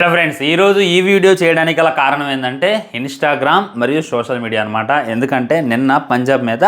Friends ఈరోజు ఈ video చేయడానికి గల కారణం ఏంటంటే ఇన్స్టాగ్రామ్ మరియు సోషల్ మీడియా అనమాట. ఎందుకంటే నిన్న పంజాబ్ మీద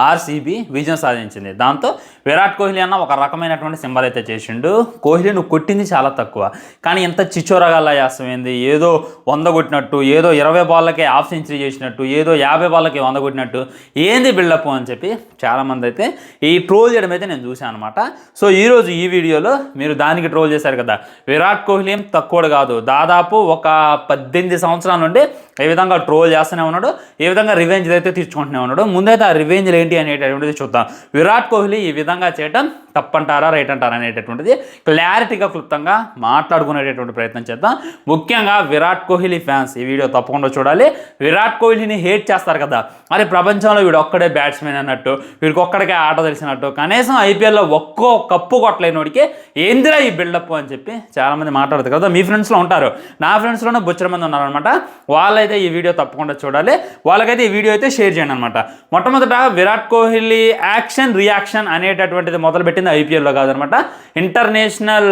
ఆర్సీబీ విజయం సాధించింది. దాంతో విరాట్ కోహ్లీ అన్న ఒక రకమైనటువంటి సింబల్ అయితే చేసిండు. కోహ్లీ నువ్వు కొట్టింది చాలా తక్కువ, కానీ ఎంత చిచ్చోరగాల్లా చేస్తామైంది, ఏదో 100 కొట్టినట్టు, ఏదో 20 బాళ్ళకే హాఫ్ సెంచరీ చేసినట్టు, ఏదో 50 బాళ్ళకి 100 కొట్టినట్టు, ఏంది బిల్డప్ అని చెప్పి చాలామంది అయితే ఈ ట్రోల్ చేయడం అయితే నేను చూశాను అనమాట. సో ఈరోజు ఈ వీడియోలో మీరు దానికి ట్రోల్ చేశారు కదా, విరాట్ కోహ్లీ ఏం తక్కువ కాదు, దాదాపు ఒక 18 సంవత్సరాల నుండి ఏ విధంగా ట్రోల్ చేస్తూనే ఉన్నాడు, ఏ విధంగా రివెంజ్ అయితే తీర్చుకుంటూనే ఉన్నాడు. ముందైతే ఆ రివెంజ్ ఏంటి అనేటటువంటిది చూద్దాం. విరాట్ కోహ్లీ ఈ విధంగా చేయటం తప్పంటారా రైట్ అంటారా అనేటటువంటిది క్లారిటీగా క్లుప్తంగా మాట్లాడుకునేటటువంటి ప్రయత్నం చేద్దాం. ముఖ్యంగా విరాట్ కోహ్లీ ఫ్యాన్స్ ఈ వీడియో తప్పకుండా చూడాలి. విరాట్ కోహ్లీని హేట్ చేస్తారు కదా, మరి ప్రపంచంలో వీడు ఒక్కడే బ్యాట్స్మెన్ అన్నట్టు, వీడికి ఒక్కడికే ఆట తెలిసినట్టు, కనీసం ఐపీఎల్లో ఒక్కో కప్పు కొట్టలేనోడికి ఏందిరా ఈ బిల్డప్ అని చెప్పి చాలామంది మాట్లాడతారు కదా. మీ ఫ్రెండ్స్లో ఉంటారు, నా ఫ్రెండ్స్లోనే బొచ్చర మంది ఉన్నారనమాట. వాళ్ళైతే ఈ వీడియో తప్పకుండా చూడాలి, వాళ్ళకైతే ఈ వీడియో అయితే షేర్ చేయండి అనమాట. మొట్టమొదట విరాట్ కోహ్లీ యాక్షన్ రియాక్షన్ అనేటటువంటిది మొదలుపెట్టింది ఐపీఎల్లో కాదనమాట, ఇంటర్నేషనల్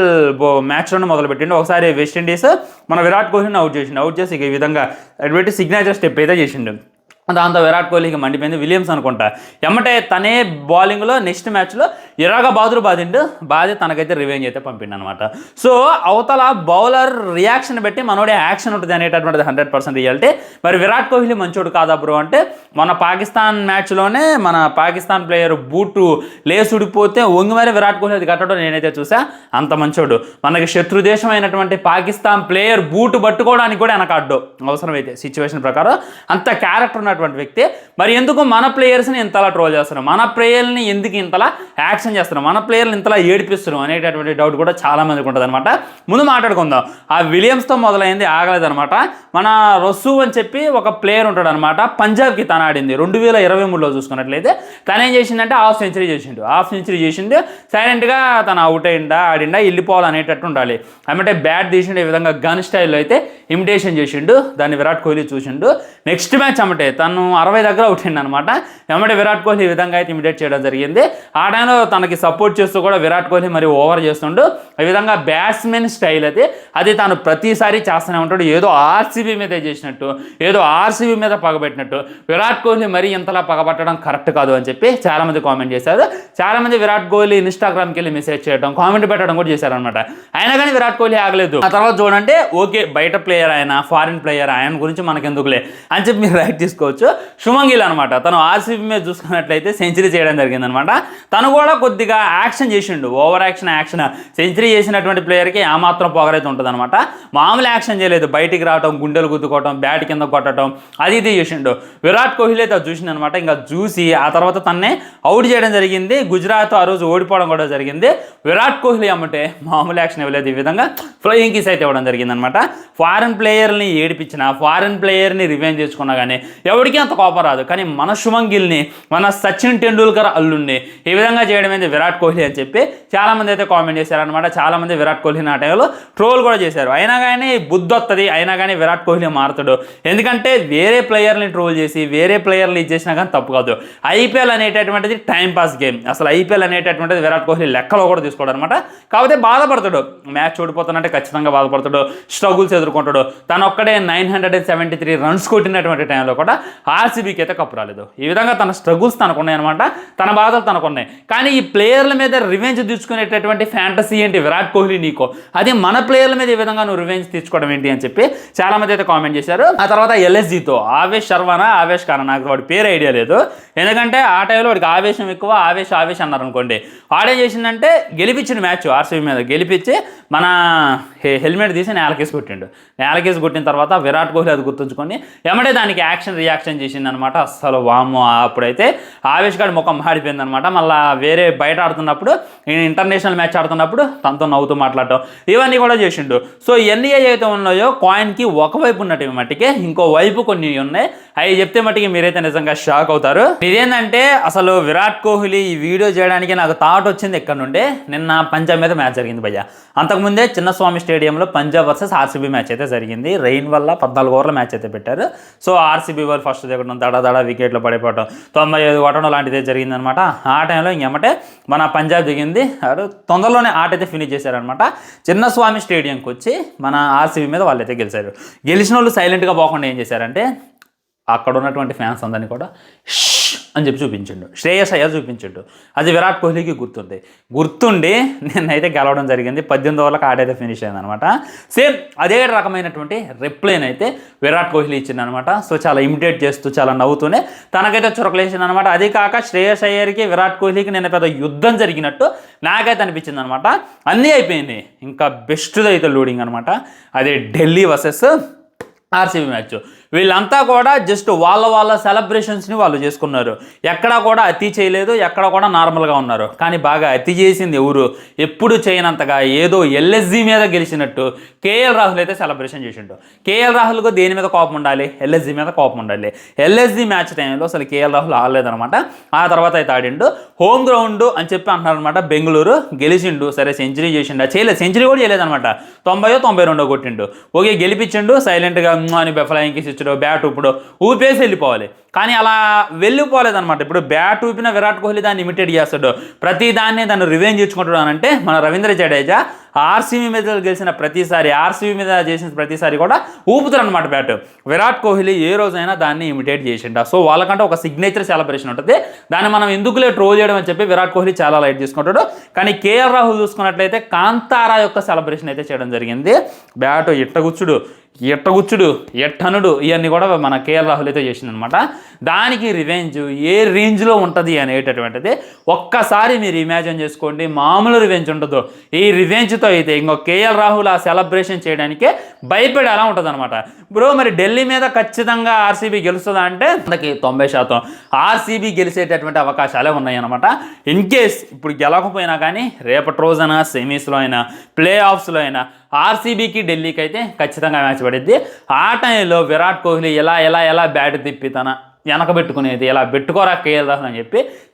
మ్యాచ్లోనే మొదలుపెట్టిండు. ఒకసారి వెస్టిండీస్ మన విరాట్ కోహ్లీని అవుట్ చేసి ఈ విధంగా అటువంటి సిగ్నేచర్ స్టెప్ అయితే చేసిండు. దాంతో విరాట్ కోహ్లీకి మండిపోయింది. విలియమ్స్ అనుకుంటా ఎమ్మటే తనే బౌలింగ్లో నెక్స్ట్ మ్యాచ్లో ఇరాగా బాది తనకైతే రివెంజ్ అయితే పంపిండు అనమాట. సో అవతల బౌలర్ రియాక్షన్ బట్టి మనోడే యాక్షన్ ఉంటుంది అనేటటువంటిది 100% రియాలిటీ. మరి విరాట్ కోహ్లీ మంచోడు కాదా బ్రో అంటే, మన పాకిస్తాన్ మ్యాచ్లోనే మన పాకిస్తాన్ ప్లేయర్ బూటు లేసుడిపోతే ఒంగి మరి విరాట్ కోహ్లీ అది కట్టడం నేనైతే చూసా. అంత మంచోడు. మనకి శత్రు దేశం అయినటువంటి పాకిస్తాన్ ప్లేయర్ బూటు పట్టుకోవడానికి కూడా వెనకాడ్డు అవసరమైతే సిచ్యువేషన్ ప్రకారం. అంత క్యారెక్టర్ ఉన్నటువంటి వ్యక్తి. మరి ఎందుకు మన ప్లేయర్స్ని ఇంతలా ట్రోల్ చేస్తున్నాం, మన ప్లేయర్ని ఎందుకు ఇంతలా యాక్షన్ చేస్తున్నాం, మన ప్లేయర్ని ఇంతలా ఏడిపిస్తున్నాం అనేటటువంటి డౌట్ కూడా చాలా మందికి ఉంటుంది అనమాట. ముందు మాట్లాడుకుందాం. ఆ విలియమ్స్తో మొదలైంది ఆగలేదనమాట. మన రసూ అని చెప్పి ఒక ప్లేయర్ ఉంటాడు అనమాట, పంజాబ్కి తన ఆడింది 2023లో చూసుకున్నట్లయితే. తను ఏం చేసిందంటే హాఫ్ సెంచరీ చేసిండు. సైలెంట్గా తను అవుట్ ఆడిండా వెళ్ళిపోవాలనేటట్టు ఉండాలి. అంటే బ్యాట్ తీసిండు, ఈ విధంగా గన్ స్టైల్లో అయితే ఇమిటేషన్ చేసిండు. దాన్ని విరాట్ కోహ్లీ చూసిండు. నెక్స్ట్ మ్యాచ్ అమ్మటే తను 60 దగ్గర అవుట్ అయింది అనమాట. ఎమ్మటే విరాట్ కోహ్లీ ఈ విధంగా అయితే ఇమిటేట్ చేయడం జరిగింది. ఆ టైంలో తనకి సపోర్ట్ చేస్తూ కూడా విరాట్ కోహ్లీ మరి ఓవర్ చేస్తుండు. ఈ విధంగా బ్యాట్స్మెన్ స్టైల్ అది తను ప్రతిసారి చేస్తూనే ఉంటాడు. ఏదో ఆర్సీబీ మీద చేసినట్టు, ఏదో ఆర్సీబీ మీద పగబెట్టినట్టు విరాట్ కోహ్లీ మరి ఇంతలా పగబట్టడం కరెక్ట్ కాదు అని చెప్పి చాలామంది కామెంట్ చేశారు. చాలామంది విరాట్ కోహ్లీ ఇన్స్టాగ్రామ్కి వెళ్ళి మెసేజ్ చేయడం, కామెంట్ పెట్టడం కూడా చేశారనమాట. అయినా కానీ విరాట్ కోహ్లీ ఆగలేదు. ఆ తర్వాత చూడంటే ఓకే బయట ప్లేయర్ ఆయన, ఫారిన్ ప్లేయర్, ఆయన గురించి మనకెందుకులే అని చెప్పి మీరు రైట్ తీసుకోవచ్చు. శుభమన్ గిల్ అనమాట, తను ఆర్సీబీ మీద చూసుకున్నట్లయితే సెంచరీ చేయడం జరిగిందనమాట. తను కూడా కొద్దిగా యాక్షన్ చేసిండు, ఓవర్ యాక్షన్. సెంచరీ చేసినటువంటి ప్లేయర్కి ఆ మాత్రం పొగరైతే ఉంటుంది అనమాట. మామూలు యాక్షన్ చేయలేదు, బయటికి రావడం, గుండెలు గుద్దుకోవటం, బ్యాట్ కింద కొట్టడం, అది ఇది చేసిండు. విరాట్ కోహ్లీ అయితే అది చూసింది అనమాట. ఇంకా చూసి ఆ తర్వాత తన్నే అవుట్ చేయడం జరిగింది. గుజరాత్ ఆ రోజు ఓడిపోవడం కూడా జరిగింది. విరాట్ కోహ్లీ అమ్మటే మామూలు యాక్షన్ ఇవ్వలేదు, ఈ విధంగా ఫ్లయింగ్ కిస్ అయితే ఇవ్వడం జరిగింది అనమాట. ఫారెన్ ప్లేయర్ని ఏడిపించిన, ఫారెన్ ప్లేయర్ని రివెంజ్ చేసుకున్నా కానీ ఎవరికి అంత కోపం రాదు. కానీ మన శుభమన్ గిల్ని, మన సచిన్ టెండూల్కర్ అల్లుడిని ఈ విధంగా చేయడం ఏంది విరాట్ కోహ్లీ అని చెప్పి చాలామంది అయితే కామెంట్ చేశారనమాట. చాలామంది విరాట్ కోహ్లీ నా టైంలో ట్రోల్ కూడా చేశారు. అయినా కానీ బుద్ధి వస్తుంది, అయినా కానీ విరాట్ కోహ్లీ మారుతాడు. ఎందుకంటే వేరే ప్లేయర్ని ట్రోల్ చేసి వేరే ప్లేయర్ని ఇచ్చేసినా కానీ తప్పు కాదు. ఐపీఎల్ అనేటటువంటిది టైంపాస్ గేమ్. అసలు ఐపీఎల్ అనేటటువంటిది విరాట్ కోహ్లీ లెక్కలో కూడా తీసుకోవడం అనమాట. కాకపోతే బాధపడతాడు, మ్యాచ్ ఓడిపోతానంటే ఖచ్చితంగా బాధపడతాడు, స్ట్రగుల్స్ ఎదుర్కొంటాడు. తను ఒక్కడే 973 రన్స్ కొట్టినటువంటి టైంలో కూడా ఆర్సీబీకి అయితే కప్పు రాలేదు. ఈ విధంగా తన స్ట్రగుల్స్ తనకున్నాయి అనమాట, తన బాధలు తనకున్నాయి. కానీ ఈ ప్లేయర్ల మీద రివెంజ్ తీసుకునేటటువంటి ఫ్యాంటసీ ఏంటి విరాట్ కోహ్లీ నీకో, అదే మన ప్లేయర్ల మీద ఈ విధంగా నువ్వు రివెంజ్ తీర్చుకోవడం ఏంటి అని చెప్పి చాలామంది అయితే కామెంట్ చేశారు. ఆ తర్వాత ఎల్ఎస్జీతో ఆవేశ్ ఖానా, నాకు వాడి పేరు ఐడియా లేదు. ఎందుకంటే ఆ టైంలో వాడికి ఆవేశం ఎక్కువ, ఆవేశ్ అన్నారు అనుకోండి. వాడేం చేసిందంటే గెలిపించిన మ్యాచ్ ఆర్సీబీ మీద గెలిపించి మన హెల్మెట్ తీసి నేలకేసి కొట్టిన తర్వాత విరాట్ కోహ్లీ అది గుర్తుంచుకొని ఎమ్మడే దానికి యాక్షన్ రియాక్షన్ చేసింది అనమాట. అస్సలు వాము, అప్పుడైతే ఆవేశ్ గారి ముఖం మాడిపోయింది అనమాట. మళ్ళీ వేరే బయట ఆడుతున్నప్పుడు, ఇంటర్నేషనల్ మ్యాచ్ ఆడుతున్నప్పుడు తనతో నవ్వుతూ మాట్లాడటం ఇవన్నీ కూడా చేసిండు. సో ఇవన్నీ ఏదైతే ఉన్నాయో కాయిన్కి ఒకవైపు ఉన్నట్టు మట్టికే ఇంకో వైపు కొన్ని ఉన్నాయి. అవి చెప్తే మట్టికి మీరైతే నిజంగా షాక్ అవుతారు. ఇదేంటంటే అసలు విరాట్ కోహ్లీ ఈ వీడియో చేయడానికి నాకు థాట్ వచ్చింది ఎక్కడ నుండే, నిన్న పంజాబ్ మీద మ్యాచ్ జరిగింది భయ్య. అంతకుముందే చిన్నస్వామి స్టేడియంలో పంజాబ్ వర్సెస్ ఆర్సీబీ మ్యాచ్ అయితే జరిగింది. రెయిన్ వల్ల 14 ఓవర్ల మ్యాచ్ అయితే పెట్టారు. సో ఆర్సీబీ వాళ్ళు ఫస్ట్ దిగడం, దడ వికెట్లు పడిపోవడం, 95 కొట్టడం లాంటిదే జరిగిందనమాట. ఆ టైంలో ఇంకేమంటే మన పంజాబ్ దిగింది, తొందరలోనే ఆట అయితే ఫినిష్ చేశారనమాట. చిన్నస్వామి స్టేడియంకి వచ్చి మన ఆర్సీబీ మీద వాళ్ళైతే గెలిచారు. గెలిచిన వాళ్ళు సైలెంట్గా పోకుండా ఏం చేశారంటే అక్కడ ఉన్నటువంటి ఫ్యాన్స్ అందరినీ కూడా అని చెప్పి చూపించిండు. శ్రేయస్ అయ్యర్ చూపించిండు. అది విరాట్ కోహ్లీకి గుర్తుండి నేనైతే గెలవడం జరిగింది. 18 ఓవర్లకు ఆడైతే ఫినిష్ అయిందనమాట. సేమ్ అదే రకమైనటువంటి రిప్లైన్ అయితే విరాట్ కోహ్లీ ఇచ్చిందనమాట. సో చాలా ఇమిటేట్ చేస్తూ చాలా నవ్వుతూనే తనకైతే చురకలేసింది అనమాట. అది కాక శ్రేయస్ అయ్యర్కి విరాట్ కోహ్లీకి నేను పెద్ద యుద్ధం జరిగినట్టు నాకైతే అనిపించింది అనమాట. అన్నీ అయిపోయింది, ఇంకా బెస్ట్ది అయితే లోడింగ్ అనమాట. అదే ఢిల్లీ వర్సెస్ ఆర్సీబీ మ్యాచ్. వీళ్ళంతా కూడా జస్ట్ వాళ్ళ సెలబ్రేషన్స్ని వాళ్ళు చేసుకున్నారు. ఎక్కడా కూడా అతి చేయలేదు, ఎక్కడ కూడా నార్మల్గా ఉన్నారు. కానీ బాగా అతి చేసింది ఎవరు, ఎప్పుడు చేయనంతగా ఏదో ఎల్ఎస్జీ మీద గెలిచినట్టు కేఎల్ రాహుల్ అయితే సెలబ్రేషన్ చేసిండు. కేఎల్ రాహుల్కు దేని మీద కోపం ఉండాలి? ఎల్ఎస్జీ మీద కోపం ఉండాలి. ఎల్ఎస్జీ మ్యాచ్ టైంలో అసలు కేఎల్ రాహుల్ ఆడలేదనమాట. ఆ తర్వాత అయితే ఆడిండు. హోమ్ గ్రౌండ్ అని చెప్పి అంటున్నారనమాట. బెంగళూరు గెలిచిండు, సరే సెంచరీ చేసిండు, చేయలేదు, సెంచరీ కూడా చేయలేదనమాట. 90-92 కొట్టిండు. ఓకే గెలిపించిండు, సైలెంట్గా అని ఫ్లయింగ్ కిస్ ఇచ్చాడు, బ్యాట్ ఇప్పుడు ఊపేసి వెళ్ళిపోవాలి. కానీ అలా వెళ్ళిపోలేదనమాట. ఇప్పుడు బ్యాట్ ఊపిన విరాట్ కోహ్లీ దాన్ని ఇమిటేట్ చేస్తాడు, ప్రతి దాన్ని దాన్ని రివెంజ్ ఇచ్చుకుంటాడు అని అంటే మన రవీంద్ర జడేజా ఆర్సీబీ మీద గెలిచిన ప్రతిసారి, ఆర్సీబీ మీద చేసిన ప్రతిసారి కూడా ఊపుతారు అనమాట బ్యాట్. విరాట్ కోహ్లీ ఏ రోజైనా దాన్ని ఇమిటేట్ చేసిండ. సో వాళ్ళకంటే ఒక సిగ్నేచర్ సెలబ్రేషన్ ఉంటుంది. దాన్ని మనం ఎందుకులే ట్రోల్ చేయడం అని చెప్పి విరాట్ కోహ్లీ చాలా లైట్ తీసుకుంటాడు. కానీ కేఎల్ రాహుల్ చూసుకున్నట్లయితే కాంతారా యొక్క సెలబ్రేషన్ అయితే చేయడం జరిగింది. బ్యాట్ ఎట్టగుచ్చుడు ఎట్టనుడు ఇవన్నీ కూడా మన కేఎల్ రాహుల్ అయితే చేసిందనమాట. దానికి రివెంజ్ ఏ రేంజ్లో ఉంటుంది అనేటటువంటిది ఒక్కసారి మీరు ఇమాజిన్ చేసుకోండి. మామూలు రివెంజ్ ఉండదు. ఈ రివెంజ్తో అయితే ఇంకో కేఎల్ రాహుల్ ఆ సెలబ్రేషన్ చేయడానికే భయపడేలా ఉంటుంది అనమాట. బ్రో మరి ఢిల్లీ మీద ఖచ్చితంగా ఆర్సీబీ గెలుస్తుందా అంటే మనకి 90% ఆర్సీబీ గెలిచేటటువంటి అవకాశాలే ఉన్నాయన్నమాట. ఇన్ కేస్ ఇప్పుడు గెలవకపోయినా కానీ రేపటి రోజున సెమీస్లో అయినా ప్లే ఆఫ్స్లో అయినా ఆర్సీబీకి ఢిల్లీకి అయితే ఖచ్చితంగా మ్యాచ్ పడిద్ది. ఆ టైంలో విరాట్ కోహ్లీ ఎలా బ్యాట్ తిప్పి తన వెనకబెట్టుకునేది, ఇలా పెట్టుకోరా కేఎల్ రాహుల్ అని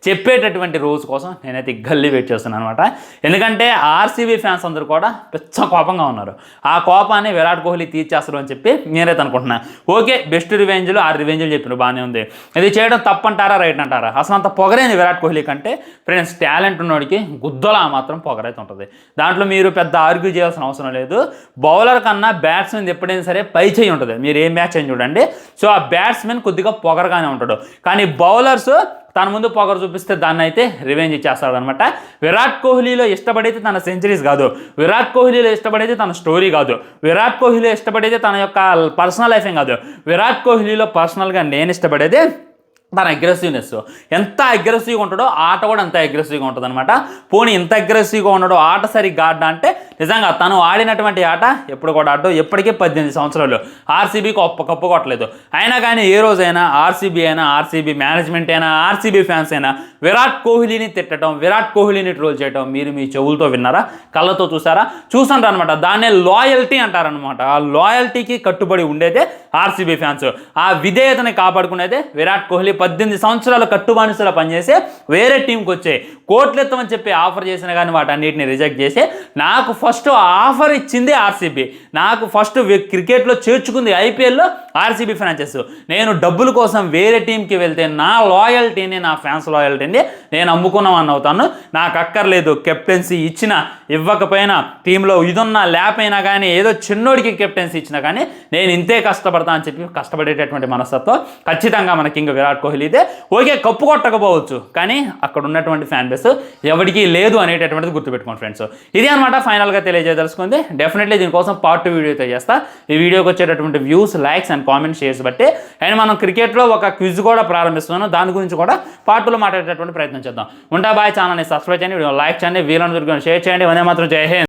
చెప్పేటటువంటి రోజు కోసం నేనైతే గల్లీ వెయిట్ చేస్తున్నాను అనమాట. ఎందుకంటే ఆర్సీబీ ఫ్యాన్స్ అందరూ కూడా పిచ్చ కోపంగా ఉన్నారు. ఆ కోపాన్ని విరాట్ కోహ్లీ తీర్చేస్తారు అని చెప్పి నేనైతే అనుకుంటున్నాను. ఓకే బెస్ట్ రివెంజ్లు 6 రివెంజ్లు చెప్పిన బాగానే ఉంది. ఇది చేయడం తప్పంటారా రైట్ అంటారా? అసలు అంత పొగరైంది విరాట్ కోహ్లీ కంటే ఫ్రెండ్స్ టాలెంట్ ఉన్నోడికి గుద్దలా మాత్రం పొగరైతే ఉంటుంది. దాంట్లో మీరు పెద్ద ఆర్గ్యూ చేయాల్సిన అవసరం లేదు. బౌలర్ కన్నా బ్యాట్స్మెన్ ఎప్పుడైనా సరే పై చేయి ఉంటుంది. మీరు ఏ మ్యాచ్ అని చూడండి. సో ఆ బ్యాట్స్మెన్ కొద్దిగా పొగరగానే ఉంటాడు. కానీ బౌలర్స్ తన ముందు పొగరు చూపిస్తే దాన్ని అయితే రివెంజ్ ఇచ్చేస్తాడు అనమాట. విరాట్ కోహ్లీలో ఇష్టపడేది తన సెంచరీస్ కాదు, విరాట్ కోహ్లీలో ఇష్టపడేది తన స్టోరీ కాదు, విరాట్ కోహ్లీలో ఇష్టపడేది తన యొక్క పర్సనల్ లైఫ్ ఏం కాదు. విరాట్ కోహ్లీలో పర్సనల్గా నేను ఇష్టపడేది తన అగ్రెసివ్నెస్. ఎంత అగ్రెసివ్గా ఉంటాడో ఆట కూడా అంత అగ్రెసివ్గా ఉంటుంది అనమాట. పోనీ ఇంత అగ్రెసివ్గా ఉన్నాడో ఆట సరిగ్గా ఆడ అంటే నిజంగా తను ఆడినటువంటి ఆట ఎప్పుడు కూడా ఆడటం ఎప్పటికీ 18 సంవత్సరాలు ఆర్సీబీకి ఒక్క కప్పు కొట్టలేదు. అయినా కానీ ఏ రోజైనా ఆర్సీబీ అయినా, ఆర్సీబీ మేనేజ్మెంట్ అయినా, ఆర్సీబీ ఫ్యాన్స్ అయినా విరాట్ కోహ్లీని తిట్టడం, విరాట్ కోహ్లీని ట్రోల్ చేయడం మీరు మీ చెవులతో విన్నారా? కళ్ళతో చూసారా? చూసంటారు అనమాట. దాన్నే లాయల్టీ అంటారనమాట. ఆ లాయల్టీకి కట్టుబడి ఉండేదే ఆర్సీబీ ఫ్యాన్స్. ఆ విధేయతని కాపాడుకునేదే విరాట్ కోహ్లీ. 18 సంవత్సరాలు కట్టుబానిసలా పనిచేసి వేరే టీంకి వచ్చే కోట్లు ఎత్తమని చెప్పి ఆఫర్ చేసినా కానీ వాటన్నిటిని రిజెక్ట్ చేసి నాకు ఫస్ట్ ఆఫర్ ఇచ్చింది ఆర్సీబీ, నాకు ఫస్ట్ క్రికెట్లో చేర్చుకుంది ఐపీఎల్లో ఆర్సీబీ ఫ్రాంచైజ్. నేను డబ్బుల కోసం వేరే టీంకి వెళ్తే నా లాయల్టీని, నా ఫ్యాన్స్ లాయల్టీని నేను అమ్ముకున్నామని అవుతాను. నాకు అక్కర్లేదు కెప్టెన్సీ ఇచ్చినా ఇవ్వకపోయినా, టీంలో ఇదున్నా లేకపోయినా కానీ, ఏదో చిన్నోడికి కెప్టెన్సీ ఇచ్చినా కానీ నేను ఇంతే కష్టపడతా అని చెప్పి కష్టపడేటటువంటి మనస్తత్వం ఖచ్చితంగా మన కింగ్ విరాట్ కోహ్లీదే. ఓకే కప్పు కొట్టకపోవచ్చు కానీ అక్కడ ఉన్నటువంటి ఫ్యాన్ బేస్ ఎవరికీ లేదు అనేటటువంటిది గుర్తుపెట్టుకోండి ఫ్రెండ్స్. ఇది అనమాట ఫైనల్గా తెలియజేయదలుచుకుంది. డెఫినెట్లీ దీనికోసం పార్ట్ 2 వీడియో అయితే చేస్తా. ఈ వీడియోకి వచ్చేటటువంటి views, likes and comments, shares బట్టి అండ్ మనం క్రికెట్లో ఒక క్విజ్ కూడా ప్రారంభిస్తున్నాను. దాని గురించి కూడా పార్ట్ 2లో మాట్లాడేటటువంటి ప్రయత్నం చేద్దాం. ఉంటా బాయ్. ఛానల్ని సబ్స్క్రైబ్ చేయండి, వీడియో లైక్ చేయండి, వీలైనంత షేర్ చేయండి. వందే మాత్రం జై హింద్.